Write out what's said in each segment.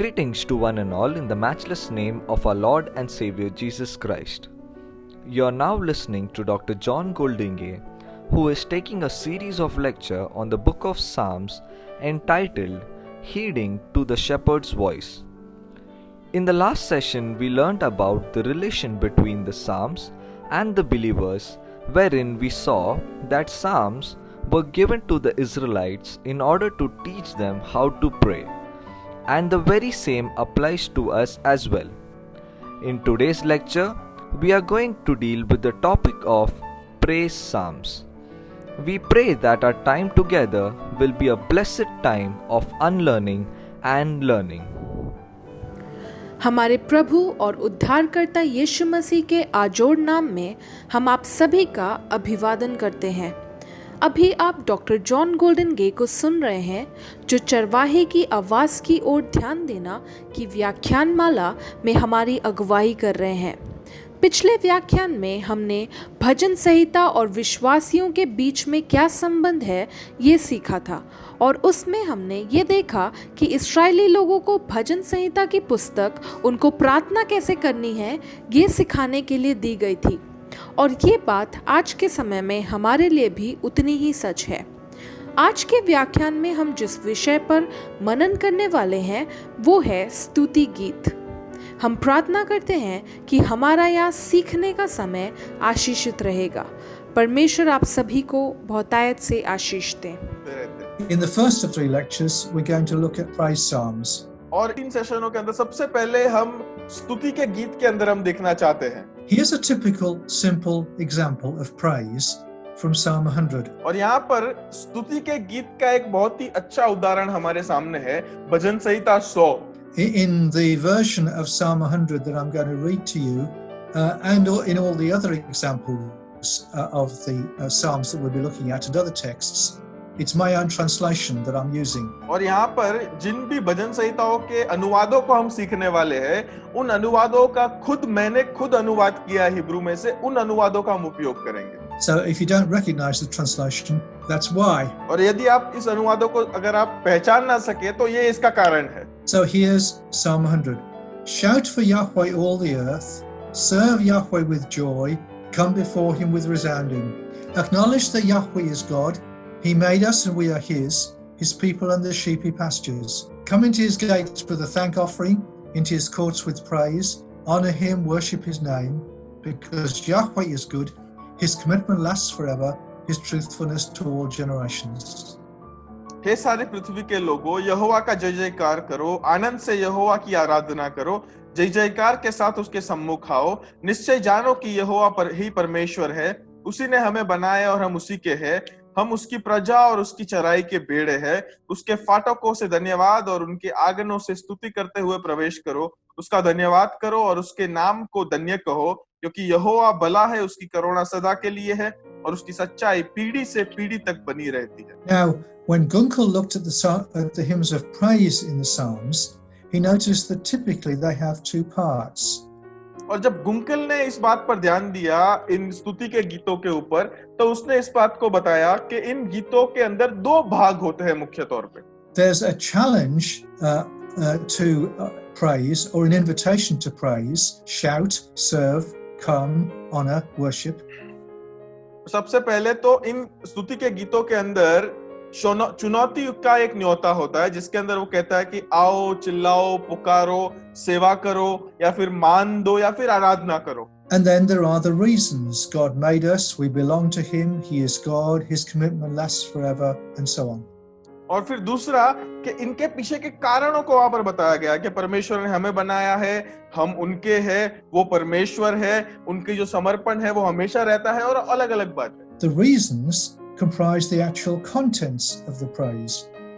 Greetings to one and all in the matchless name of our Lord and Savior Jesus Christ. You are now listening to Dr. John Goldinge, who is taking a series of lecture on the book of Psalms entitled Heeding to the Shepherd's Voice. In the last session, we learnt about the relation between the Psalms and the believers, wherein we saw that Psalms were given to the Israelites in order to teach them how to pray. And the very same applies to us as well. In today's lecture, we are going to deal with the topic of Praise Psalms. We pray that our time together will be a blessed time of unlearning and learning. हमारे प्रभु और उद्धारकर्ता यीशु मसीह के आजोड़ नाम में हम आप सभी का अभिवादन करते हैं। अभी आप डॉक्टर जॉन गोल्डनगे को सुन रहे हैं, जो चरवाहे की आवाज़ की ओर ध्यान देना की व्याख्यान माला में हमारी अगुवाई कर रहे हैं। पिछले व्याख्यान में हमने भजन संहिता और विश्वासियों के बीच में क्या संबंध है ये सीखा था, और उसमें हमने ये देखा कि इस्राएली लोगों को भजन संहिता की पुस्तक उनको प्रार्थना कैसे करनी है ये सिखाने के लिए दी गई थी, और ये बात आज के समय में हमारे लिए भी उतनी ही सच है। आज के व्याख्यान में हम जिस विषय पर मनन करने वाले हैं वो है स्तुति गीत। हम प्रार्थना करते हैं कि हमारा यहाँ सीखने का समय आशीषित रहेगा। परमेश्वर आप सभी को बहुतायत से आशीष दें। In the first of three lectures, we're going to look at praise psalms. और इन सेशनों के अंदर सबसे पहले हम स्तुति के गीत के अंदर हम देखना चाहते हैं। Here's a typical, simple example of praise from Psalm 100. और यहाँ पर स्तुति के गीत का एक बहुत ही अच्छा उदाहरण हमारे सामने है, भजन संहिता 100। In the version of Psalm 100 that I'm going to read to you, and in all the other examples of the Psalms that we'll be looking at and other texts, it's my own translation that I'm using. और यहाँ पर जिन भी भजन संहिताओं के अनुवादों को हम सीखने वाले हैं, उन अनुवादों का मैंने खुद अनुवाद किया है हिब्रू में से, उन अनुवादों का हम उपयोग करेंगे। So if you don't recognize the translation, that's why. और यदि आप इस अनुवादों को अगर आप पहचान ना सके तो ये इसका कारण है। So here's Psalm 100. Shout for Yahweh all the earth, serve Yahweh with joy, come before him with resounding. Acknowledge that Yahweh is God, he made us and we are his people and the sheepy pastures. Come into his gates with a thank offering, into his courts with praise. Honor him, worship his name, because Yahweh is good, his commitment lasts forever, his truthfulness to all generations. हे सारे पृथ्वी के लोगों, यहोवा का जय जयकार करो, आनंद से यहोवा की आराधना करो, जय जयकार के साथ उसके सम्मुख आओ। निश्चय जानो कि यहोवा ही परमेश्वर है, उसी ने हमें बनाया और हम उसी के हैं। हम उसकी प्रजा और उसकी चराई के भेड़े हैं। उसके फाटकों से धन्यवाद और उनके आंगनों से स्तुति करते हुए प्रवेश करो। उसका धन्यवाद करो और उसके नाम को धन्य कहो, क्योंकि यहोवा भला है, उसकी करुणा सदा के लिए है और उसकी सच्चाई पीढ़ी से पीढ़ी तक बनी रहती है। Now, when Gunkel looked at the hymns of praise in the Psalms, he noticed that typically they have two parts. और जब गुंकल ने इस बात पर ध्यान दिया इन स्तुति के गीतों के ऊपर, तो उसने इस बात को बताया कि इन गीतों के अंदर दो भाग होते हैं मुख्य तौर पे। There's a challenge to praise or an invitation to praise, shout, serve, come, honor, worship. सबसे पहले तो इन स्तुति के गीतों के अंदर चुनौती का एक न्योता होता है, जिसके अंदर वो कहता है कि आओ, चिल्लाओ, पुकारो, सेवा करो, या फिर मान दो, या फिर आराधना करो। And then there are the reasons. God made us, we belong to him, he is God, his commitment lasts forever, and so on. और फिर दूसरा कि इनके पीछे के कारणों को वहां पर बताया गया कि परमेश्वर ने हमें बनाया है, हम उनके हैं, वो परमेश्वर है, उनके जो समर्पण है वो हमेशा रहता है, और अलग-अलग बात है। The reasons comprise the actual contents of the praise.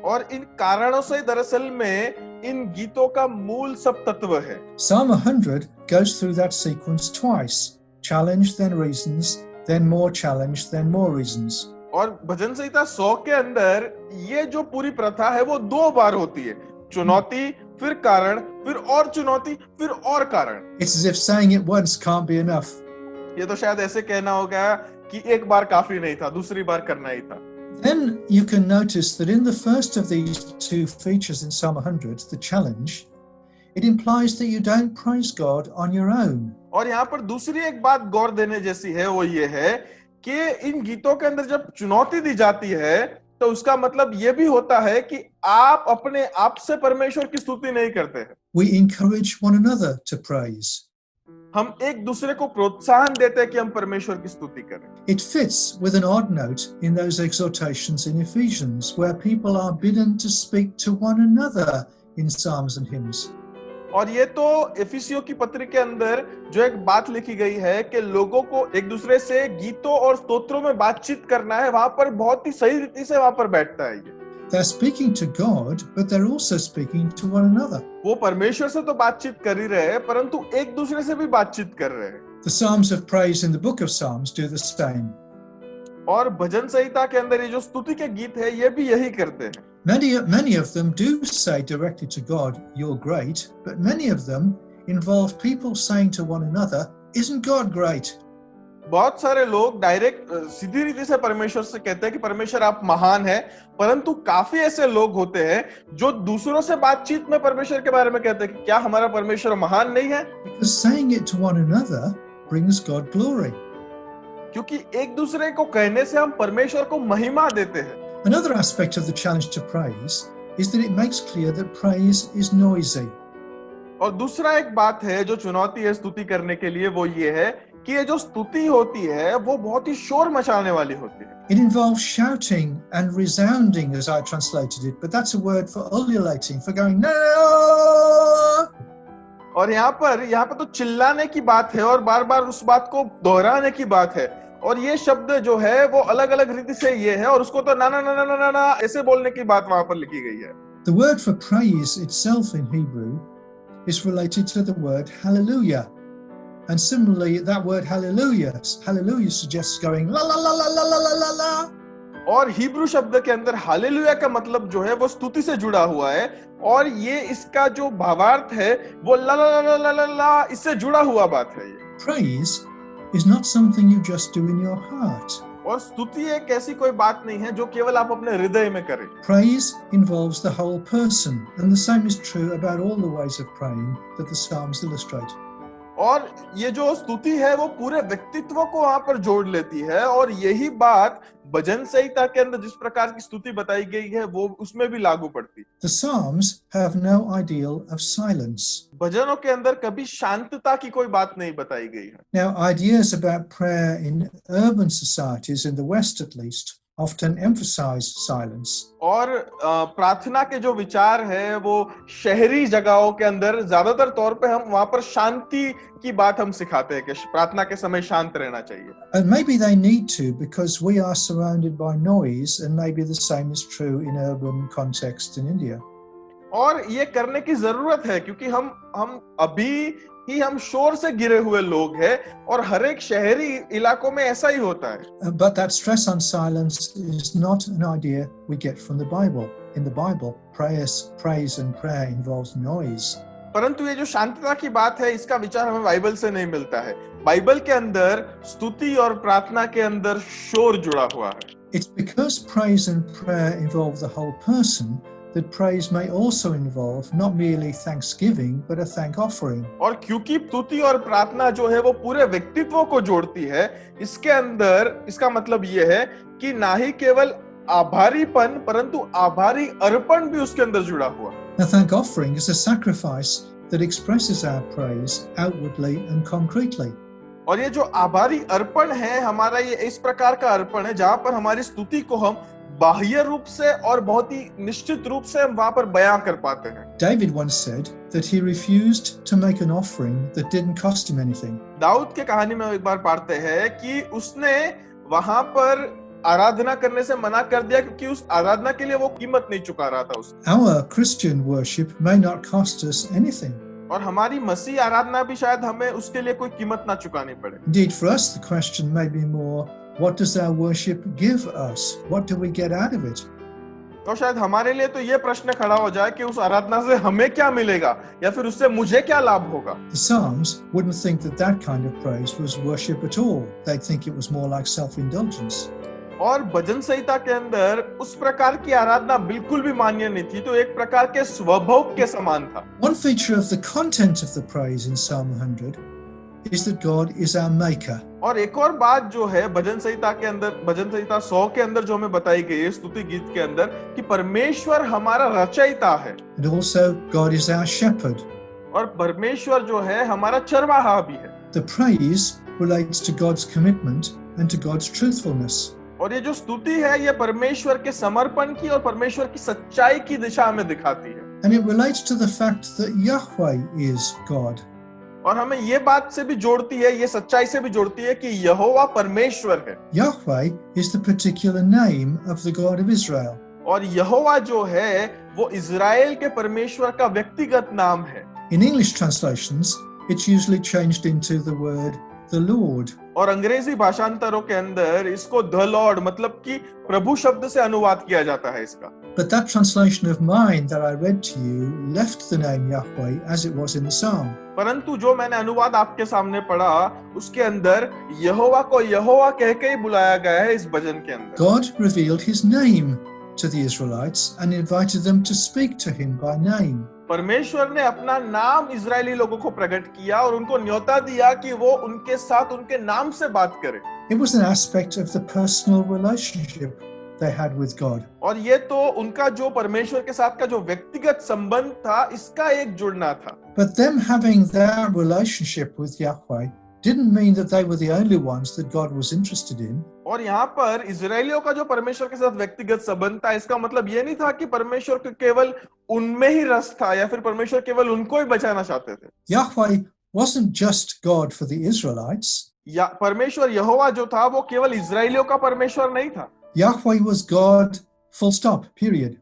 और इन कारणों से दरअसल में इन गीतों का मूल सब तत्व है। Psalm 100 goes through that sequence twice. Challenge, then reasons, then more challenge, then more reasons. और भजन संहिता 100 के अंदर ये जो पूरी प्रथा है वो दो बार होती है। चुनौती, फिर कारण, फिर और चुनौती, फिर और कारण। It's as if saying it once can't be enough. ये तो शायद ऐसे कहना होगा कि एक बार काफी नहीं था, दूसरी बार करना ही था। Then you can notice that in the first of these two features in Psalm 100, the challenge, It implies that you don't praise God on your own. और यहाँ पर दूसरी एक बात गौर देने जैसी है, वो ये है कि इन गीतों के अंदर जब चुनौती दी जाती है तो उसका मतलब ये भी होता है कि आप अपने आप से परमेश्वर की स्तुति नहीं करते हैं। We encourage one another to praise. हम एक दूसरे को प्रोत्साहन देते हैं कि हम परमेश्वर की स्तुति करें। It fits with an odd note in those exhortations in Ephesians, where people are bidden to speak to one another in psalms and hymns. और ये तो एफिसियों की पत्री के अंदर जो एक बात लिखी गई है कि लोगों को एक दूसरे से गीतों और स्तोत्रों में बातचीत करना है, वहां पर बहुत ही सही रीति से वहां पर बैठता है ये। They're speaking to God, but they're also speaking to one another. वो परमेश्वर से तो बातचीत कर ही रहे हैं, परंतु एक दूसरे से भी बातचीत कर रहे हैं। The Psalms of Praise in the book of Psalms do the same. और भजन संहिता के अंदर ये जो स्तुति के गीत है, ये भी यही करते हैं। Many of them do say directly to God, "You're great," but many of them involve people saying to one another, "Isn't God great?" बहुत सारे लोग डायरेक्ट सीधी रीति से परमेश्वर से कहते हैं कि परमेश्वर आप महान है, परंतु काफी ऐसे लोग होते हैं जो दूसरों से बातचीत में परमेश्वर के बारे में कहते हैं कि क्या हमारा परमेश्वर महान नहीं है? Because saying it to one another brings God glory. क्योंकि एक दूसरे को कहने से हम परमेश्वर को महिमा देते हैं। Another aspect of the challenge to praise is that it makes clear that praise is noisy. और दूसरा एक बात है जो चुनौती है स्तुति करने के लिए, वो ये है कि ये जो स्तुति होती है वो बहुत ही शोर मचाने वाली होती है। It involves shouting and resounding, as I translated it, but that's a word for ululating, for going no. और यहाँ पर तो चिल्लाने की बात है और बार बार उस बात को दोहराने की बात है, और ये शब्द जो है वो अलग अलग रीति से ये है, और उसको तो ना ना ना ना ना ना ऐसे बोलने की बात वहां पर लिखी गई है। The word for praise itself in Hebrew is related to the word hallelujah. And similarly, that word hallelujah suggests going la la la la la la la la la. और हिब्रू शब्द के अंदर हालेलुया का मतलब जो है वो स्तुति से जुड़ा हुआ है, और ये इसका जो भावार्थ है वो ला ला ला ला ला ला इससे जुड़ा हुआ बात है। ये Praise is not something you just do in your heart. और स्तुति एक ऐसी कोई बात नहीं है जो केवल आप अपने हृदय में करें। Praise involves the whole person, and the same is true about all the ways of praying that the Psalms illustrate. और ये जो स्तुति है वो पूरे व्यक्तित्व को वहां पर जोड़ लेती है, और यही बात भजन संहिता के अंदर जिस प्रकार की स्तुति बताई गई है वो उसमें भी लागू पड़ती। The Psalms have no ideal of silence. भजनों के अंदर कभी शांतता की कोई बात नहीं बताई गई है। Now, ideas about prayer in urban societies, in the West at least, often emphasize silence. और प्रार्थना के जो विचार है वो शहरी जगहों के अंदर ज्यादातर तौर पे हम वहां पर शांति की बात हम सिखाते हैं कि प्रार्थना के समय शांत रहना चाहिए। And maybe they need to, because we are surrounded by noise, and maybe the same is true in urban contexts in India. और ये करने की जरूरत है क्योंकि हम अभी ही हम शोर से घिरे हुए लोग हैं, और हर एक शहरी इलाकों में ऐसा ही होता है। But that stress on silence is not an idea we get from the Bible. In the Bible, praise and prayer involves noise. परंतु ये जो शांतता की बात है इसका विचार हमें बाइबल से नहीं मिलता है। बाइबल के अंदर स्तुति और प्रार्थना के अंदर शोर जुड़ा हुआ है। It's because praise and prayer involve the whole person that praise may also involve not merely thanksgiving but a thank offering. और क्योंकि स्तुति और प्रार्थना जो है वो पूरे व्यक्तित्व को जोड़ती है, इसके अंदर इसका मतलब ये है कि ना ही केवल आभारीपन परंतु आभारी अर्पण भी उसके अंदर जुड़ा हुआ। A thank offering is a sacrifice that expresses our praise outwardly and concretely. और ये जो आभारी अर्पण है हमारा, ये इस प्रकार का अर्पण है जहां पर हमारी स्तुति को हम बाह्य रूप से और बहुत ही निश्चित रूप से हम वहां पर बयां कर पाते हैं। David once said that he refused to make an offering that didn't cost him anything. Dawood के कहानी में एक बार पढ़ते हैं कि उसने वहां पर आराधना करने से मना कर दिया क्योंकि उस आराधना के लिए वो कीमत नहीं चुका रहा था उसने। Our Christian worship may not cost us anything. और हमारी मसीह आराधना भी शायद हमें उसके लिए कोई कीमत ना चुकानी पड़े। Indeed, for us the question may be more, what does our worship give us? What do we get out of it? तो शायद हमारे लिए तो ये प्रश्न खड़ा हो जाए कि उस आराधना से हमें क्या मिलेगा या फिर उससे मुझे क्या लाभ होगा। The Psalms wouldn't think that kind of praise was worship at all. They'd think it was more like self-indulgence. और भजन संहिता के अंदर उस प्रकार की आराधना बिल्कुल भी मान्य नहीं थी, तो एक प्रकार के स्वभोग के समान था। One feature of the content of the praise in Psalm 100 is that God is our maker. और एक और बात जो है भजन संहिता के अंदर, भजन संहिता 100 के अंदर जो हमें बताई गई है स्तुति गीत के अंदर, कि परमेश्वर हमारा रचयिता है And also, God is our shepherd. और परमेश्वर जो है हमारा चरवाहा भी है। The praise relates to God's commitment and to God's truthfulness. और ये जो स्तुति है ये परमेश्वर के समर्पण की और परमेश्वर की सच्चाई की दिशा हमें दिखाती है। And it relates to the fact that Yahweh is God. और हमें ये बात से भी जोड़ती है, ये सच्चाई से भी जोड़ती है कि यहोवा परमेश्वर है। Yahweh is the particular name of the God of Israel. और यहोवा जो है वो इजराइल के परमेश्वर का व्यक्तिगत नाम है। In English translations, it's usually changed into the word the Lord. और अंग्रेजी भाषांतरों के अंदर इसको द लॉर्ड मतलब कि प्रभु शब्द से अनुवाद किया जाता है इसका। But that translation of mine that I read to you left the name Yahweh as it was in the psalm. परंतु जो मैंने अनुवाद आपके सामने पढ़ा उसके अंदर यहोवा को यहोवा कह के ही बुलाया गया है इस भजन के अंदर। God revealed his name to the Israelites and invited them to speak to him by name. परमेश्वर ने अपना नाम इजरायली लोगों को प्रकट किया और उनको न्योता दिया कि वो उनके साथ उनके नाम से बात करें। It was an aspect of the personal relationship they had with God. और ये तो उनका जो परमेश्वर के साथ का जो व्यक्तिगत संबंध था इसका एक जुड़ना था। But them having that relationship with Yahweh didn't mean that they were the only ones that God was interested in. और यहाँ पर इजरायलियों का जो परमेश्वर के साथ व्यक्तिगत संबंध था इसका मतलब ये नहीं था कि परमेश्वर को केवल उनमें ही रस था या फिर परमेश्वर केवल उनको ही बचाना चाहते थे। Yahweh wasn't just God for the Israelites. या परमेश्वर यहोवा जो था वो केवल इजरायलियों का परमेश्वर नहीं था। Yahweh was God, full stop, period.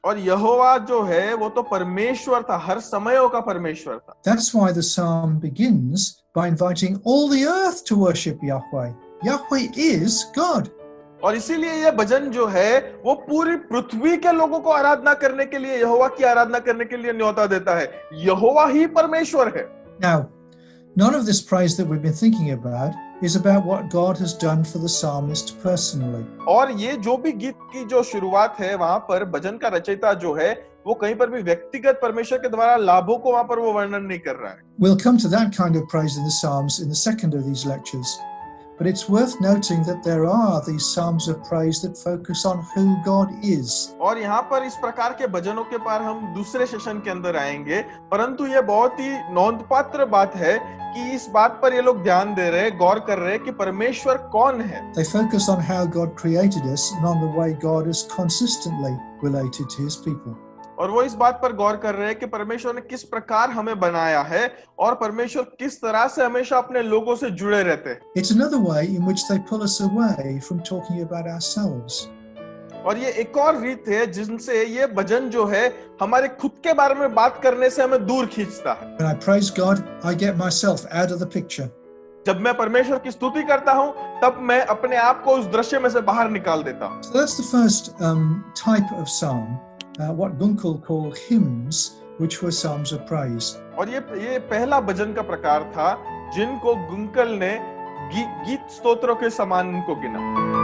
और यहोवा जो है वो तो परमेश्वर था, हर समयों का परमेश्वर था। That's why the psalm begins by inviting all the earth to worship Yahweh. Yahweh is God. और इसीलिए ये भजन जो है वो पूरी पृथ्वी के लोगों को आराधना करने के लिए, यहोवा की आराधना करने के लिए न्योता देता है। यहोवा ही परमेश्वर है। Now, none of this praise that we've been thinking about is about what God has done for the psalmist personally. और ये जो भी गीत की जो शुरुआत है वहां पर भजन का रचयिता जो है वो कहीं पर भी व्यक्तिगत परमेश्वर के द्वारा लाभों को वहां पर वो वर्णन नहीं कर रहा है। We'll come to that kind of praise in the Psalms in the second of these lectures. But it's worth noting that there are these psalms of praise that focus on who God is. और यहाँ पर इस प्रकार के भजनों के पार हम दूसरे सेशन के अंदर आएंगे, परंतु ये बहुत ही नोंदपात्र बात है कि इस बात पर ये लोग ध्यान दे रहे हैं, गौर कर रहे हैं कि परमेश्वर कौन है। They focus on how God created us and on the way God has consistently related to his people. और वो इस बात पर गौर कर रहे हैं कि परमेश्वर ने किस प्रकार हमें बनाया है और परमेश्वर किस तरह से हमेशा अपने लोगों से जुड़े रहते हैं। It's another way in which they pull us away from talking about ourselves. और ये एक और रीत है जिनसे ये भजन जो है हमारे खुद के बारे में बात करने से हमें दूर खींचता है। When I praise God, I get myself out of the picture. जब मैं परमेश्वर की स्तुति करता हूँ तब मैं अपने आप को उस दृश्य में से बाहर निकाल देता हूँ। So that's the first type of psalm, what Gunkel called hymns, which were psalms of praise. और ये पहला भजन का प्रकार था जिनको गुंकल ने गीत स्तोत्रों के समान उनको गिना।